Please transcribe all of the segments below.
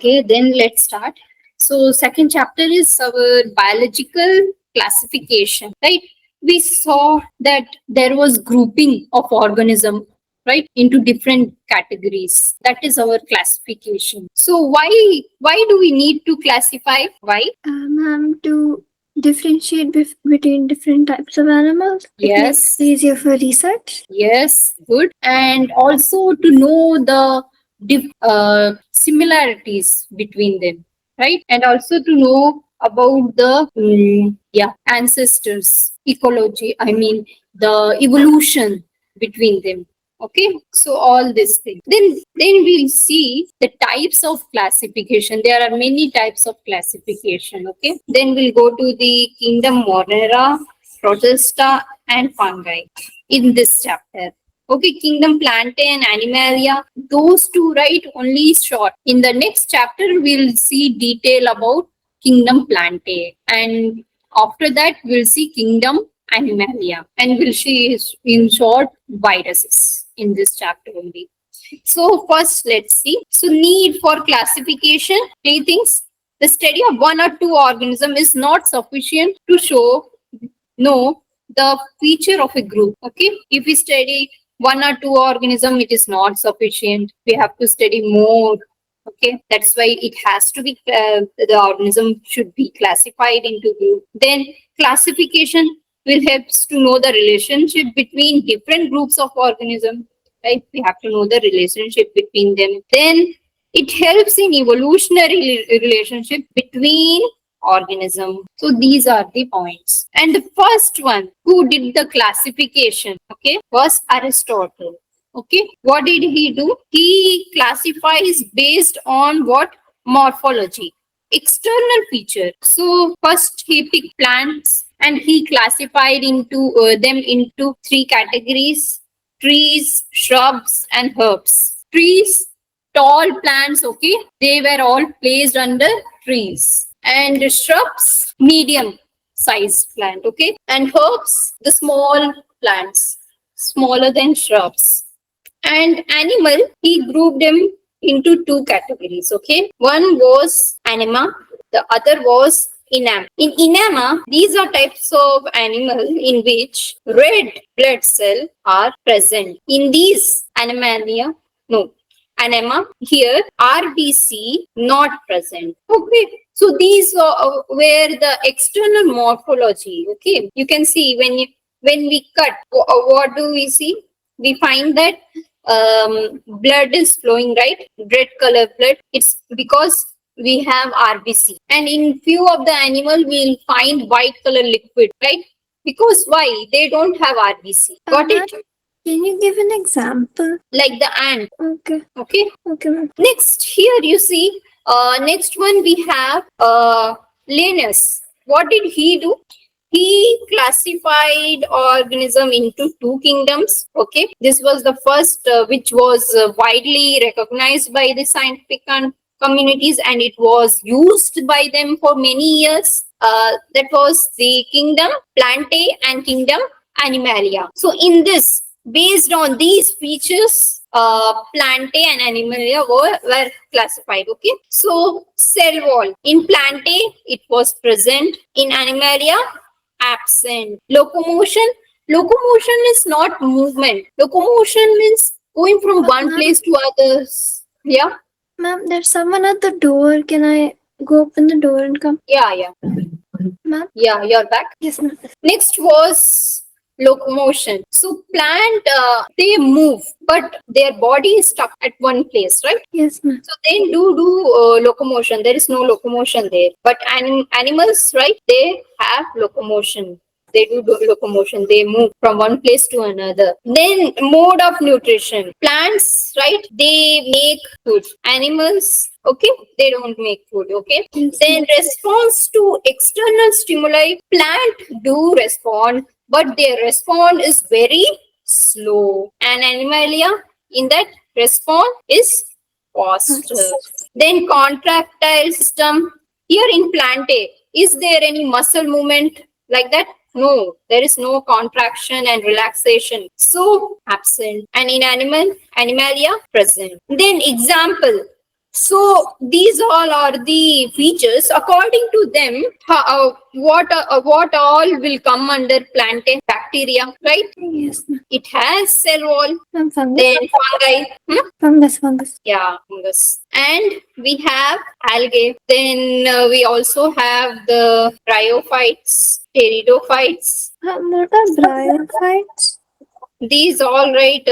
Okay, then let's start. So, second chapter is our biological classification, right? We saw that there was grouping of organism, right, into different categories. That is our classification. So, why do we need to classify? Why? Ma'am, to differentiate between different types of animals. It makes Yes. it easier for research. Yes, good. And also to know the similarities between them, right? And also to know about the ancestors, ecology. I mean the evolution between them. Okay, so all this thing. Then we'll see the types of classification. There are many types of classification. Okay, then we'll go to the kingdom Monera, Protista, and fungi in this chapter. Okay, kingdom Plantae and Animalia, those two, right, only short. In the next chapter, we'll see detail about kingdom Plantae, and after that, we'll see kingdom Animalia, and we'll see in short viruses in this chapter only. So first, let's see. So need for classification, three things. The study of one or two organism is not sufficient to know the feature of a group. Okay, if we study one or two organism, it is not sufficient. We have to study more. Okay, that's why it has to be the organism should be classified into group. Then classification will help us to know the relationship between different groups of organism, right? We have to know the relationship between them. Then it helps in evolutionary relationship between organism. So these are the points. And the first one who did the classification, okay, was Aristotle. Okay, what did he do? He classifies based on what? Morphology, external feature. So first he picked plants and he classified into them into three categories: trees, shrubs, and herbs. Trees, tall plants, okay, they were all placed under trees. And shrubs, medium sized plant, okay, and herbs, the small plants, smaller than shrubs. And animal, he grouped them into two categories, okay. One was anima, the other was enema. In enema, these are types of animal in which red blood cells are present. In these animalia, no, anema, here RBC not present. Okay, so these were the external morphology. Okay, you can see when we cut, what do we see? We find that blood is flowing, right? Red color blood. It's because we have RBC. And in few of the animal, we'll find white color liquid, right? Because why? They don't have RBC. Got it? Can you give an example? Like the ant. Okay. Okay. Okay, ma'am. Next, here you see, next one we have Linus. What did he do? He classified organism into two kingdoms. Okay, this was the first which was widely recognized by the scientific communities, and it was used by them for many years. That was the kingdom Plantae and kingdom Animalia. So in this, based on these features, Plantae and Animalia were classified. Okay, so cell wall in Plantae it was present, in Animalia absent. Locomotion is not movement. Locomotion means going from one place to others. Yeah. Ma'am, there's someone at the door. Can I go open the door and come? Yeah. Ma'am? Yeah, you're back. Yes, ma'am. Next was locomotion. So plant, they move, but their body is stuck at one place, right? Yes, ma'am. So they do locomotion. There is no locomotion there. But animals, right? They have locomotion. They do locomotion. They move from one place to another. Then mode of nutrition. Plants, right? They make food. Animals, okay, they don't make food. Okay. Then response to external stimuli. Plant do respond, but their response is very slow. And animalia, in that response is faster. Then contractile system. Here in Plantae, is there any muscle movement like that? No, there is no contraction and relaxation. So absent. And in animalia, present. Then example, So these all are the features. According to them, what all will come under plantae? Bacteria, right? Yes, ma'am. It has cell wall. Ma'am, fungus. Then fungi. Fungus. Yeah, fungus. And we have algae. Then we also have the bryophytes, pteridophytes. What are bryophytes? These all right.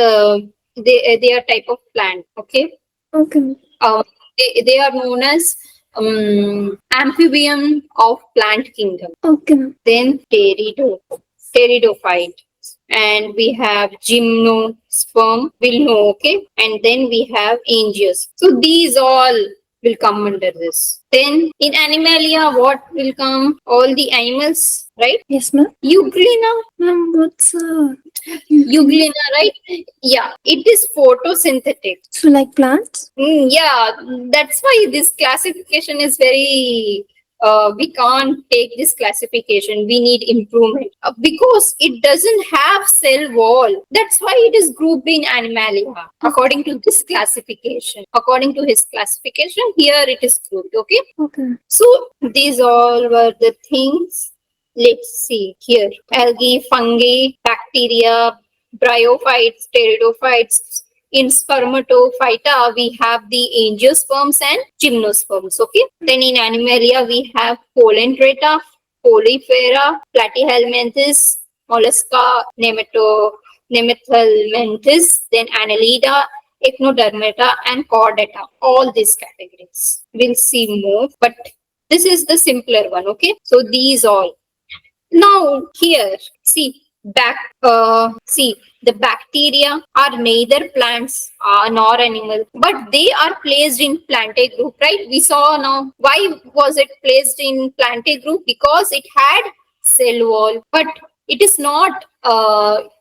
They are type of plant. Okay. Okay. Um, they are known as amphibian of plant kingdom. Okay, ma'am. Then pteridophyte, and we have gymnosperm. We'll know, okay. And then we have angios. So these all will come under this. Then in Animalia, what will come? All the animals, right? Yes, ma'am. Euglena. Ma'am, what's Euglena, right? Yeah, it is photosynthetic. So like plants? Yeah, that's why this classification is very. We can't take this classification. We need improvement because it doesn't have cell wall. That's why it is grouped in Animalia according to this classification. According to his classification, here it is grouped. Okay. Okay. So these all were the things. Let's see here: algae, fungi, bacteria, bryophytes, pteridophytes. In spermatophyta, we have the angiosperms and gymnosperms. Okay. Then in Animalia, we have Colentrata, Polyphera, Platyhelminthes, Mollusca, Nemathelminthes, then Annelida, Echinodermata, and Chordata. All these categories. We'll see more, but this is the simpler one. Okay. So these all. Now here, see the bacteria are neither plants nor animal, but they are placed in plantae group, right? We saw now why was it placed in plantae group? Because it had cell wall, but it is not.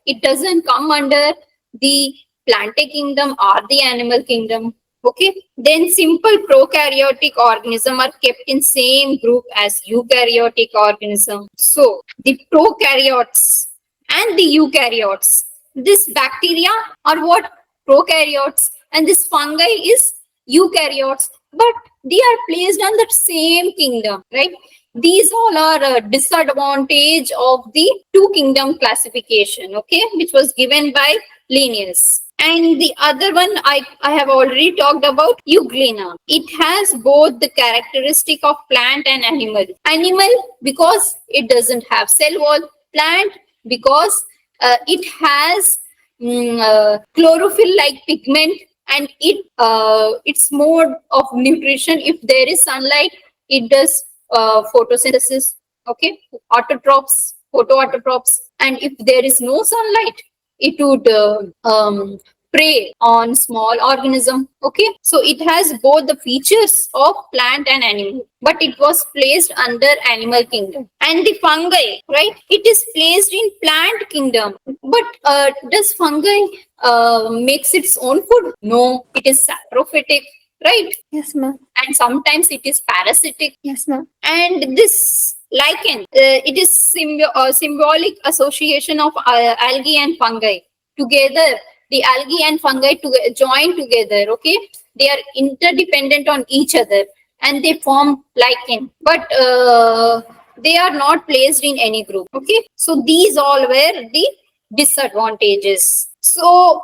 It doesn't come under the plantae kingdom or the animal kingdom. Okay, then simple prokaryotic organism are kept in same group as eukaryotic organism. So the prokaryotes and the eukaryotes, this bacteria are what? Prokaryotes, and this fungi is eukaryotes, but they are placed on the same kingdom, right? These all are a disadvantage of the two kingdom classification, okay, which was given by Linnaeus. And the other one I have already talked about, Euglena. It has both the characteristic of plant and animal. Animal because it doesn't have cell wall. Plant because it has chlorophyll-like pigment, and its mode of nutrition. If there is sunlight, it does photosynthesis. Okay, autotrophs, photoautotrophs, and if there is no sunlight, it would prey on small organism. Okay, so it has both the features of plant and animal, but it was placed under animal kingdom. And the fungi, right, it is placed in plant kingdom, but does fungi makes its own food? No, it is saprophytic, right? Yes, ma'am. And sometimes it is parasitic. Yes, ma'am. And this lichen, it is symbolic association of algae and fungi together. The algae and fungi join together. Okay, they are interdependent on each other and they form lichen, but they are not placed in any group. Okay, so these all were the disadvantages. So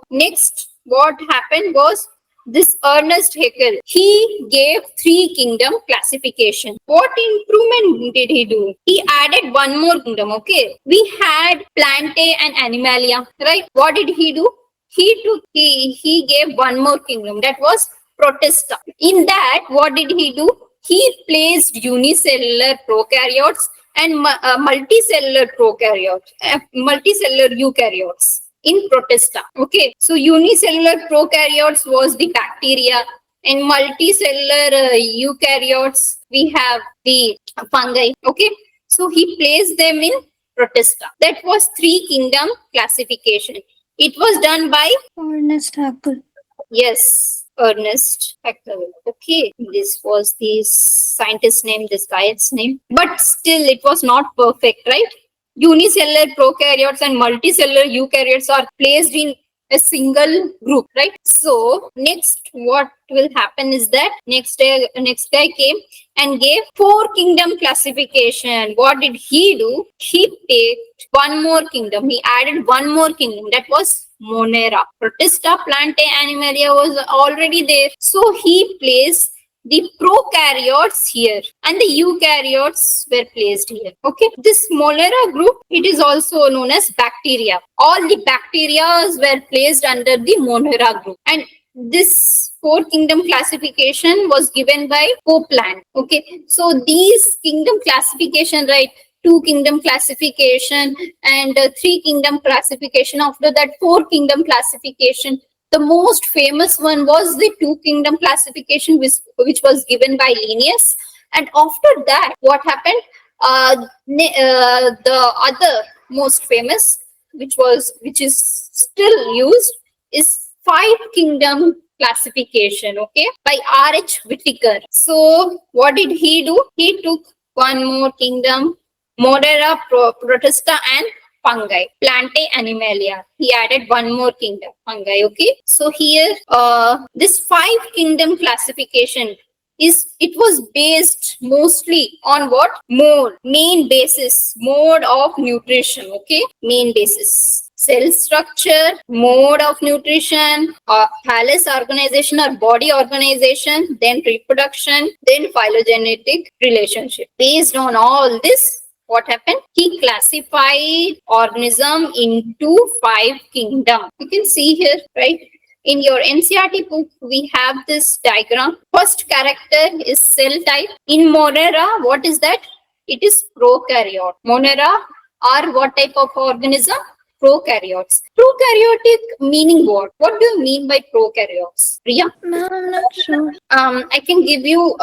next, what happened was, this Ernest Haeckel, he gave three kingdom classification. What improvement did he do? He added one more kingdom. Okay, we had Plantae and Animalia, right? What did he do? He gave one more kingdom, that was Protista. In that, what did he do? He placed unicellular prokaryotes and multicellular eukaryotes in Protista. Okay, so unicellular prokaryotes was the bacteria, and multicellular eukaryotes, we have the fungi. Okay, so he placed them in Protista. That was three kingdom classification. It was done by Ernest Haeckel. Yes, Ernest Haeckel. Okay, this was the scientist's name, this guy's name, but still it was not perfect, right? Unicellular prokaryotes and multicellular eukaryotes are placed in a single group, right? So next what will happen is that next guy came and gave 4 kingdom classification. What did he do? He picked one more kingdom. He added one more kingdom. That was Monera. Protista, Plantae, Animalia was already there. So he placed the prokaryotes here and the eukaryotes were placed here. Okay, this Monera group, it is also known as bacteria. All the bacteria were placed under the Monera group, and this 4 kingdom classification was given by Copeland. Okay, so these kingdom classification, right? 2 kingdom classification and 3 kingdom classification. After that, 4 kingdom classification. The most famous one was the 2 kingdom classification, which was given by Linnaeus. And after that, what happened? The other most famous, which is still used, is 5 kingdom classification. Okay, by R.H. Whittaker. So what did he do? He took one more kingdom, Monera, Protista, and fungi, Plantae, Animalia. He added one more kingdom, fungi. Okay, so here this 5 kingdom classification was based mostly on what? Main basis, mode of nutrition. Okay, main basis, cell structure, mode of nutrition, thallus organization or body organization, then reproduction, then phylogenetic relationship. Based on all this, what happened? He classified organism into 5 kingdom. You can see here, right? In your NCERT book, we have this diagram. First character is cell type. In Monera, what is that? It is prokaryote. Monera are what type of organism? Prokaryotes. Prokaryotic meaning what? What do you mean by prokaryotes? Priya? No, I'm not sure. I can give you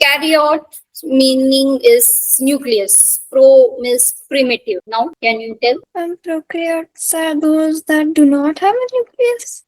karyote meaning is nucleus. Pro means primitive. Now, can you tell? Prokaryotes are those that do not have a nucleus.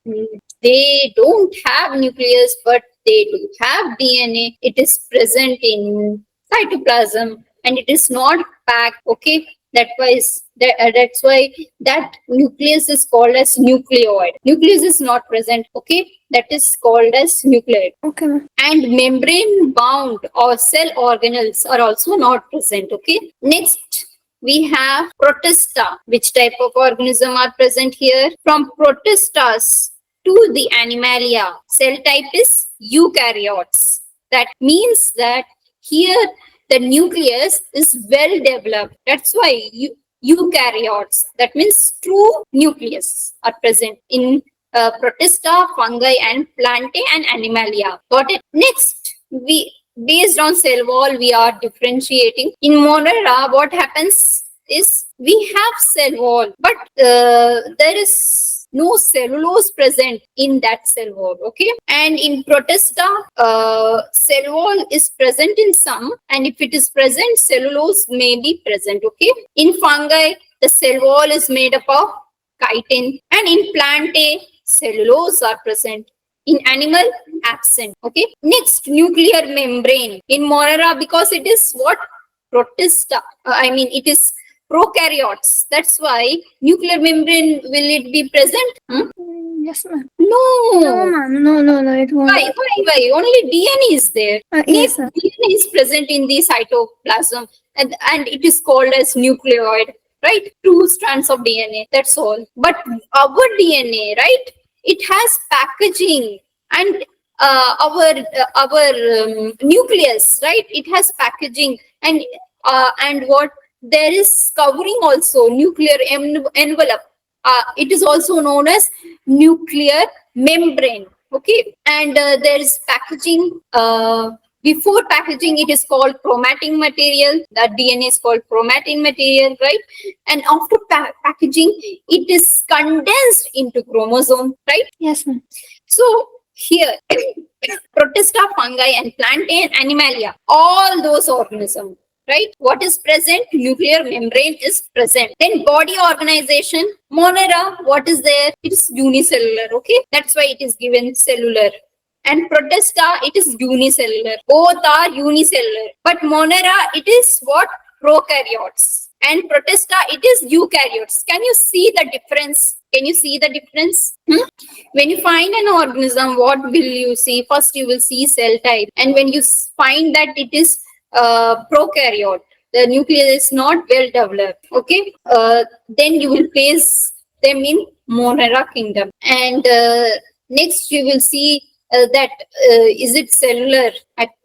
They don't have nucleus, but they do have DNA. It is present in cytoplasm and it is not packed. Okay, that's why that nucleus is called as nucleoid. Nucleus is not present. Okay, that is called as nucleoid. Okay, ma'am. And membrane bound or cell organelles are also not present. Okay, next we have Protista. Which type of organism are present here? From Protistas to the Animalia, cell type is eukaryotes. That means that here the nucleus is well developed. That's why eukaryotes, that means true nucleus, are present in Protista, fungi, and Plantae and Animalia. Got it? Next, based on cell wall, we are differentiating. In Monera, what happens is we have cell wall, but there is no cellulose present in that cell wall. Okay, and in Protista, cell wall is present in some, and if it is present, cellulose may be present. Okay, in fungi, the cell wall is made up of chitin, and in Plantae, cellulose are present. In animal, absent. Okay, next, nuclear membrane. In Monera, because it is what? Protista. It is prokaryotes. That's why nuclear membrane, will it be present? Yes, ma'am. No. No, ma'am. No, it won't. Why? Only DNA is there. Yes, sir. DNA is present in the cytoplasm and it is called as nucleoid, right? 2 strands of DNA. That's all. But our DNA, right? It has packaging, and our nucleus, right? It has packaging, and what? There is covering also, nuclear envelope. It is also known as nuclear membrane. Okay, and there is packaging. Before packaging, it is called chromatin material. That DNA is called chromatin material, right? And after packaging, it is condensed into chromosome, right? Yes, ma'am. So here, Protista, fungi, and Plantae and Animalia, all those organisms, right? What is present? Nuclear membrane is present. Then body organization, Monera, what is there? It is unicellular. Okay, that's why it is given cellular. And Protista, it is unicellular. Both are unicellular. But Monera, it is what? Prokaryotes. And Protista, it is eukaryotes. Can you see the difference? Can you see the difference? When you find an organism, what will you see? First, you will see cell type. And when you find that it is prokaryote, the nucleus is not well developed, okay? Then you will place them in Monera kingdom. And next, you will see that is it cellular?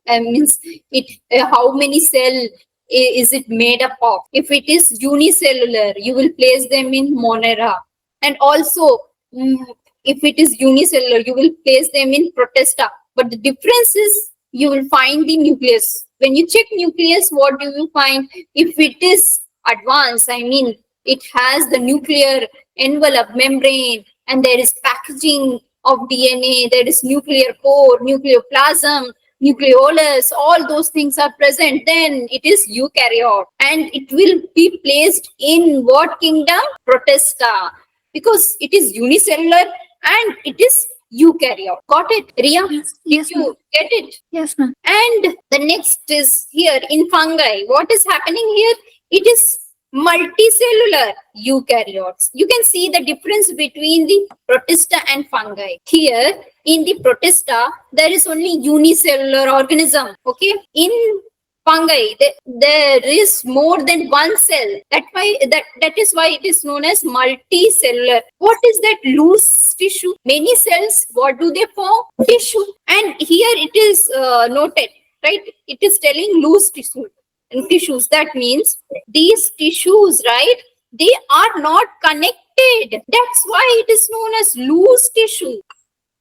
Means it how many cell is it made up of? If it is unicellular, you will place them in Monera. And also, if it is unicellular, you will place them in Protista. But the difference is you will find the nucleus. When you check nucleus, what do you find? If it is advanced, I mean, it has the nuclear envelope membrane and there is packaging of DNA, there is nuclear core, nucleoplasm, nucleolus, all those things are present, then it is eukaryote. And it will be placed in what kingdom? Protista. Because it is unicellular and it is eukaryote. Got it, Ria? Yes, Did you get it? Yes, ma'am. And the next is here in fungi. What is happening here? It is multicellular eukaryotes. You can see the difference between the protista and fungi. Here in the protista, there is only unicellular organism. Okay. In fungi, there is more than one cell. That is why it is known as multicellular. What is that loose tissue? Many cells, what do they form? Tissue. And here it is noted, right? It is telling loose tissue and tissues. That means these tissues, right? They are not connected. That's why it is known as loose tissue.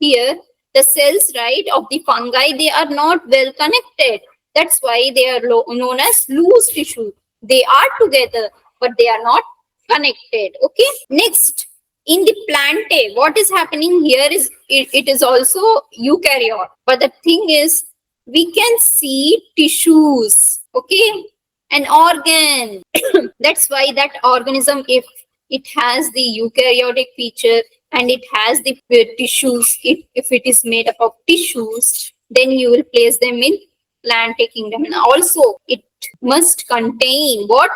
Here, the cells, right, of the fungi, they are not well connected. That's why they are known as loose tissue. They are together, but they are not connected. Okay. Next, in the plantae, what is happening here is it is also eukaryote. But the thing is, we can see tissues. Okay. An organ. That's why that organism, if it has the eukaryotic feature and it has the tissues, if it is made up of tissues, then you will place them in plantae kingdom. And also it must contain what?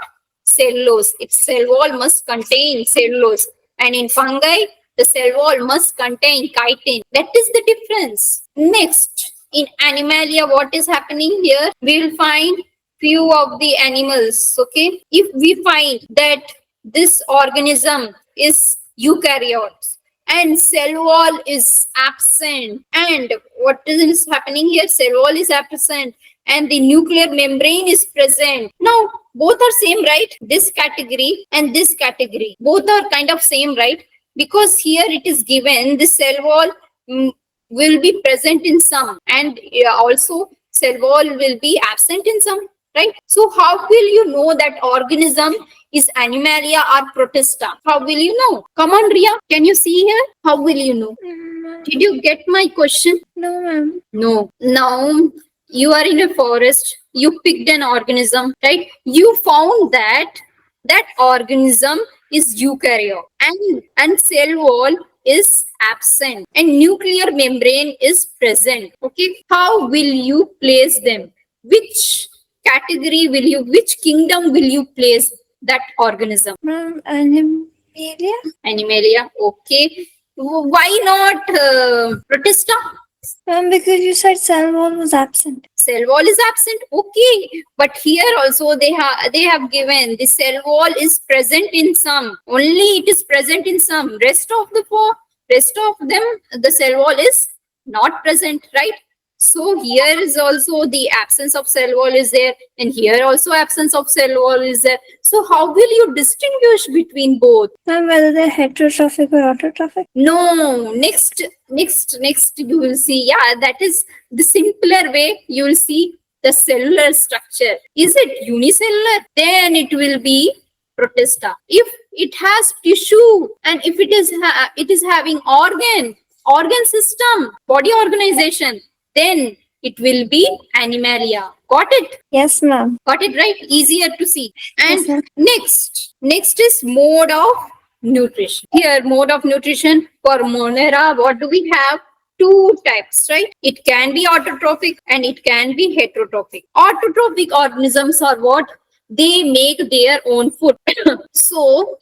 Cellulose. Its cell wall must contain cellulose. And in fungi, the cell wall must contain chitin. That is the difference. Next, in Animalia, what is happening here? We will find few of the animals. Okay. If we find that this organism is eukaryotes and cell wall is absent, and what is happening here? Cell wall is absent and the nuclear membrane is present. Now, both are same, right? This category and this category, both are kind of same, right? Because here it is given the cell wall will be present in some, and also cell wall will be absent in some, right? So how will you know that organism is Animalia or Protista? How will you know? Come on, Ria. Can you see here? How will you know? Did you get my question? No, ma'am. No. Now you are in a forest. You picked an organism, right? You found that that organism is eukaryote and cell wall is absent and nuclear membrane is present. Okay. How will you place them? Which category will you, which kingdom will you place that organism? Ma'am, Animalia? Animalia. Okay. Why not Protista? Ma'am, because you said cell wall was absent. Cell wall is absent. Okay. But here also they have given the cell wall is present in some. Only it is present in some. Rest of them, the cell wall is not present, right? So here is also the absence of cell wall is there, and here also absence of cell wall is there. So how will you distinguish between both? Ma'am, whether they're heterotrophic or autotrophic? No, next you will see. Yeah, that is the simpler way. You will see the cellular structure. Is it unicellular? Then it will be Protista. If it has tissue and if it is having organ system, body organization, then it will be Animalia. Got it? Yes, ma'am. Got it, right? Easier to see. And Yes, ma'am. next is mode of nutrition. Here, mode of nutrition for Monera, what do we have? Two types, right? It can be autotrophic and it can be heterotrophic. Autotrophic organisms are what? they make their own food. So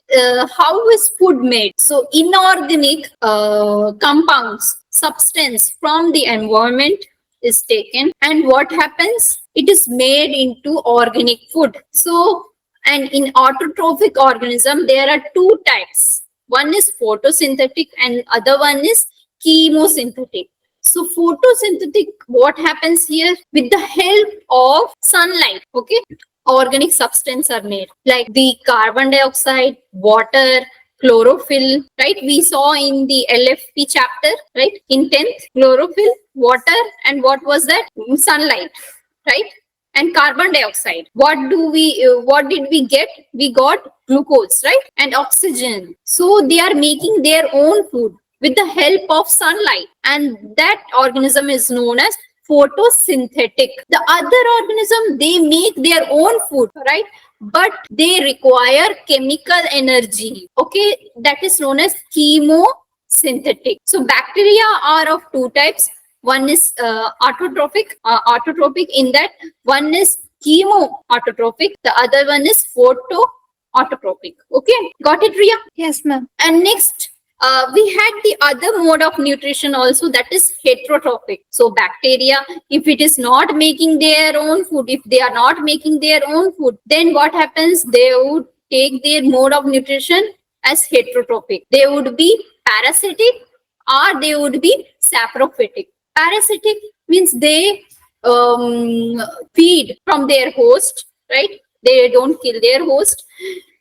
how is food made? So inorganic compounds, substance from the environment is taken, and what happens? It is made into organic food. So, and in autotrophic organism there are two types. One is photosynthetic and other one is chemosynthetic. So photosynthetic, what happens here? With the help of sunlight, okay, organic substance are made, like the carbon dioxide, water, chlorophyll, right? We saw in the LFP chapter, right? In 10th, chlorophyll, water, and what was that? Sunlight, right? And carbon dioxide. What did we get? We got glucose, right? And oxygen. So they are making their own food with the help of sunlight, and that organism is known as photosynthetic. The other organism, they make their own food, right? But they require chemical energy, okay? That is known as chemosynthetic. So bacteria are of two types. One is autotrophic, in that one is chemoautotrophic, the other one is photoautotrophic. Okay, got it, Riya? Yes, ma'am. And next, we had the other mode of nutrition also, that is heterotrophic. So bacteria, if it is not making their own food, if they are not making their own food, then what happens? They would take their mode of nutrition as heterotrophic. They would be parasitic or they would be saprophytic. Parasitic means they feed from their host, right? They don't kill their host.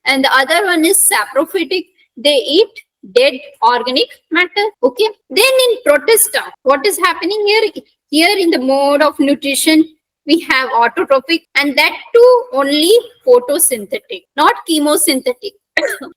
And the other one is saprophytic. They eat dead organic matter. Okay. Then in Protista, what is happening here? Here in the mode of nutrition, we have autotrophic, and that too only photosynthetic, not chemosynthetic.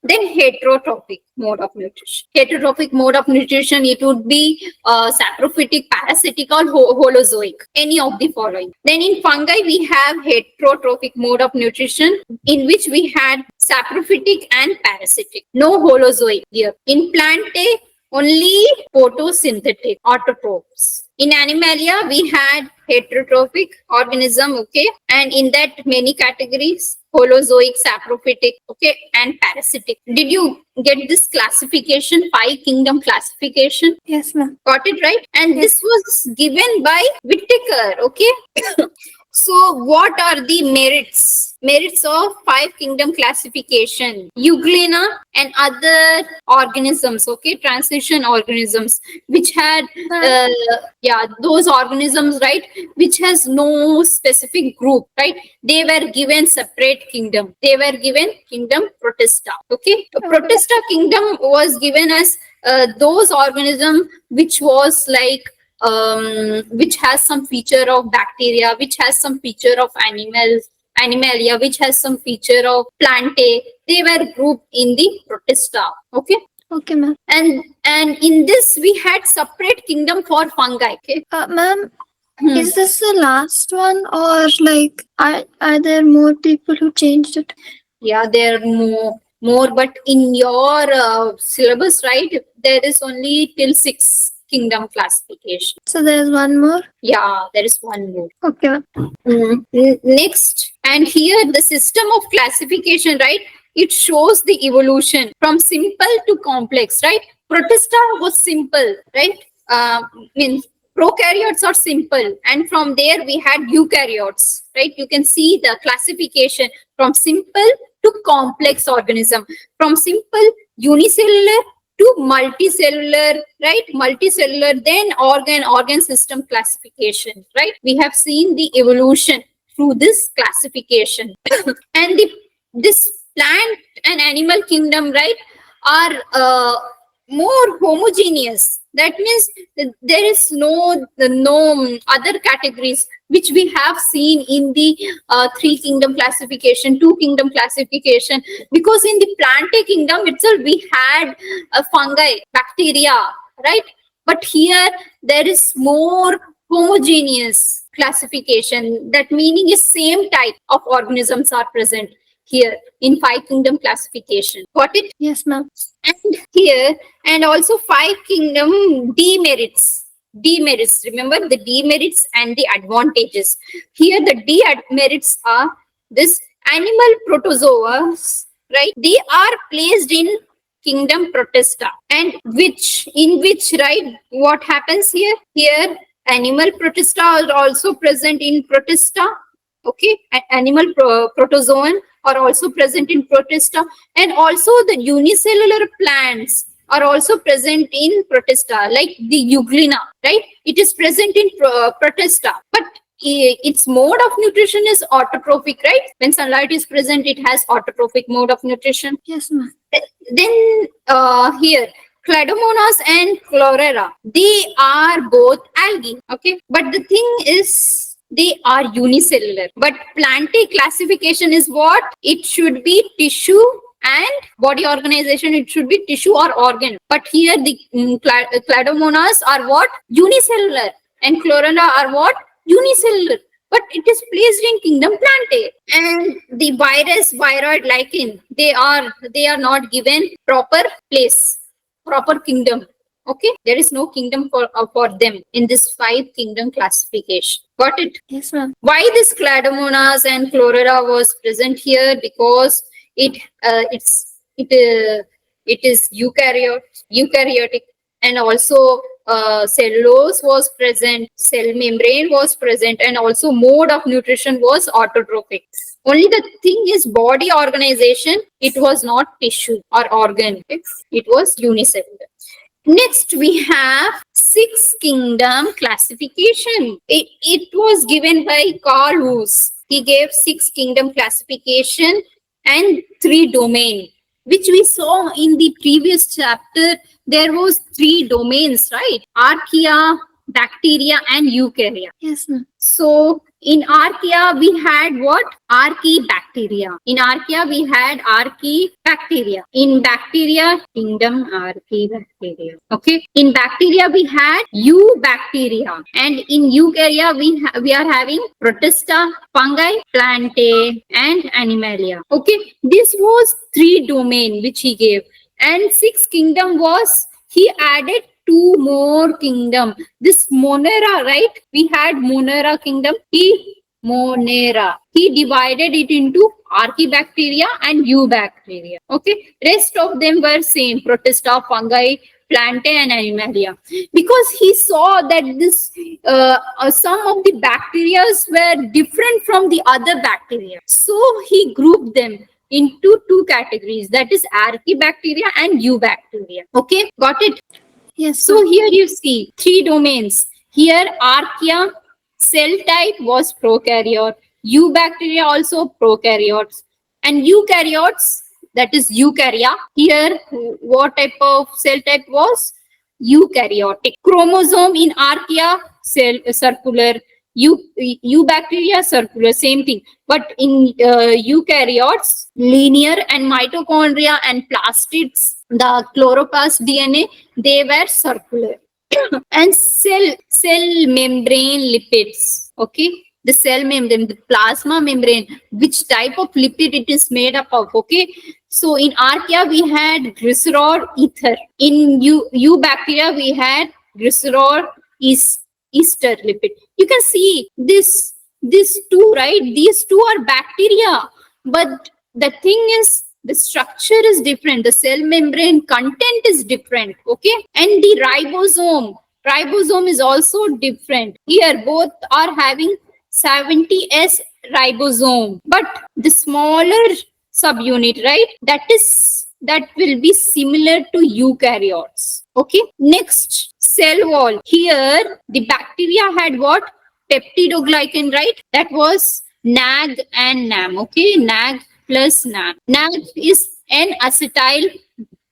Then heterotrophic mode of nutrition. Heterotrophic mode of nutrition, it would be saprophytic, parasitic, or holozoic, any of the following. Then in fungi, we have heterotrophic mode of nutrition, in which we had saprophytic and parasitic. No holozoic here. In Plantae, only photosynthetic autotrophs. In Animalia, we had heterotrophic organism, okay, and in that many categories: holozoic, saprophytic, okay, and parasitic. Did you get this classification, 5 kingdom classification? Yes, ma'am. Got it right? And Yes. this was given by Whittaker, okay? So what are the merits of 5 kingdom classification? Euglena and other organisms, okay, transition organisms, which had those organisms, right, which has no specific group, right? They were given separate kingdom. They were given kingdom Protista, okay? Protista kingdom was given as those organism which was like which has some feature of bacteria, which has some feature of animalia, which has some feature of Plantae. They were grouped in the Protista. Okay. Okay, ma'am. And in this we had separate kingdom for fungi. Okay. Ma'am, is this the last one, or like are there more people who changed it? Yeah, there are more, but in your syllabus, right, there is only till 6 kingdom classification. So there's one more? Yeah, there is one more. Okay, ma'am. Next, and here the system of classification, right, it shows the evolution from simple to complex, right? Protista was simple, right? Means prokaryotes are simple, and from there we had eukaryotes, right? You can see the classification from simple to complex organism, from simple unicellular to multicellular, right? Multicellular, then organ system classification, right? We have seen the evolution through this classification. And this plant and animal kingdom, right, are more homogeneous. That means there is no other categories which we have seen in the 3 kingdom classification, 2 kingdom classification, because in the Plantae kingdom itself we had fungi, bacteria, right? But here there is more homogeneous classification. That meaning is same type of organisms are present here in 5 kingdom classification. Got it? Yes, ma'am. And here, and also 5 kingdom demerits. Remember the demerits and the advantages. Here the demerits are this animal protozoas, right? They are placed in kingdom Protista, and which right, what happens here? Here, animal Protista are also present in Protista. Okay, animal protozoan are also present in Protista, and also the unicellular plants are also present in Protista, like the Euglena, right? It is present in Protista, but its mode of nutrition is autotrophic, right? When sunlight is present, it has autotrophic mode of nutrition. Yes, ma'am. Then here, Cladomonas and Chlorella, they are both algae. Okay, but the thing is, they are unicellular. But Plantae classification is what? It should be tissue and body organization. It should be tissue or organ. But here the Cladomonas are what? Unicellular, and Chlorella are what? Unicellular. But it is placed in kingdom Plantae. And the virus, viroid, lichen, they are not given proper place, proper kingdom. Okay, there is no kingdom for them in this 5 kingdom classification. Got it? Yes, ma'am. Why this Cladomonas and Chlorella was present here? Because it is eukaryotic, and also cellulose was present, cell membrane was present, and also mode of nutrition was autotrophic. Only the thing is body organization, it was not tissue or organ. It was unicellular. Next, we have 6 kingdom classification. It was given by Carl Woese. He gave 6 kingdom classification and 3 domain, which we saw in the previous chapter. There was 3 domains, right? Archaea, bacteria, and eukarya. Yes, ma'am. So in Archaea, we had what? Archaebacteria. In Archaea, we had Archaebacteria. In bacteria, kingdom Archaebacteria. Okay. In bacteria, we had Eubacteria. And in eukarya, we are having Protista, fungi, Plantae, and Animalia. Okay. This was 3 domain which he gave. And 6 kingdom was, he added 2 more kingdom. This Monera, right? We had Monera kingdom. He divided it into Archaebacteria and Eubacteria. Okay. Rest of them were same. Protista, fungi, Plantae, and Animalia. Because he saw that this some of the bacteria were different from the other bacteria. So he grouped them into 2 categories, that is Archaebacteria and Eubacteria. Okay, got it? Yes. So here you see 3 domains. Here Archaea cell type was prokaryote, Eubacteria also prokaryotes, and eukaryotes, that is eukarya. Here what type of cell type was? Eukaryotic. Chromosome in Archaea cell circular, Eubacteria circular, same thing. But in eukaryotes, linear, and mitochondria and plastids, the chloroplast DNA, they were circular. And cell membrane lipids. Okay, the cell membrane, the plasma membrane, which type of lipid it is made up of. Okay, so in Archaea we had glycerol ether. In Eubacteria we had glycerol ester lipid. You can see these 2, right? These 2 are bacteria, but the thing is, the structure is different. The cell membrane content is different. Okay, and the ribosome is also different. Here both are having 70S ribosome, but the smaller subunit, right? That will be similar to eukaryotes. Okay, next, cell wall. Here the bacteria had what? Peptidoglycan, right? That was NAG and NAM. Okay, NAG plus NAM. NAG is N-acetyl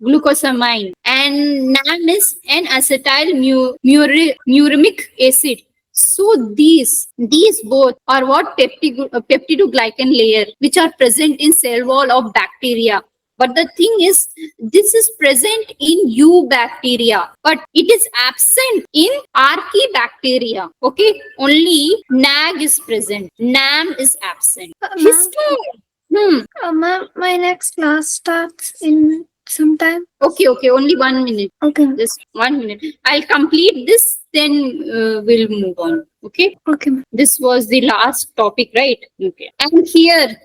glucosamine and NAM is N-acetyl muramic acid. So these both are what? Peptidoglycan layer, which are present in cell wall of bacteria. But the thing is, this is present in Eubacteria, but it is absent in Archaebacteria. Okay, only NAG is present, NAM is absent. Ma'am, ma'am, my next class starts in some time. Okay, only 1 minute. Okay. Just 1 minute. I'll complete this, then we'll move on. Okay. Okay, ma'am. This was the last topic, right? Okay. And here,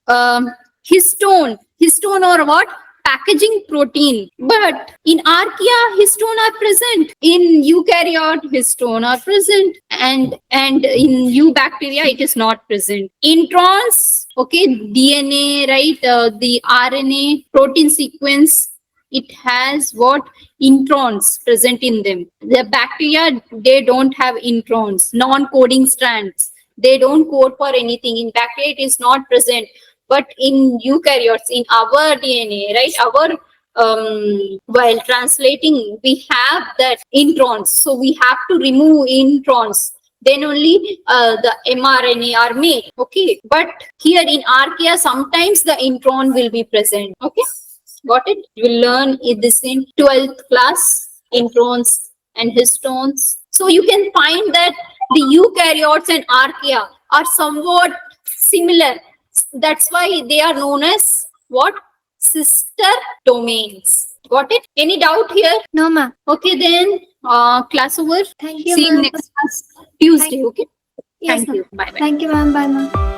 histone or what? Packaging protein. But in archaea, histone are present. In eukaryote, histone are present, and in eubacteria, it is not present. Introns, okay, DNA, right? The RNA protein sequence, it has what? Introns present in them. The bacteria, they don't have introns, non-coding strands. They don't code for anything. In bacteria, it is not present. But in eukaryotes, in our DNA, right, while translating, we have that introns. So we have to remove introns. Then only the mRNA are made. Okay. But here in archaea, sometimes the intron will be present. Okay. Got it? You will learn this in 12th class, introns and histones. So you can find that the eukaryotes and archaea are somewhat similar. That's why they are known as what? Sister domains. Got it? Any doubt here? No, ma'am. Okay, then class over. Thank you, See you ma'am. next class Tuesday. Okay. Yes, Thank ma'am. you. Bye bye. Thank you, ma'am. Bye, ma'am.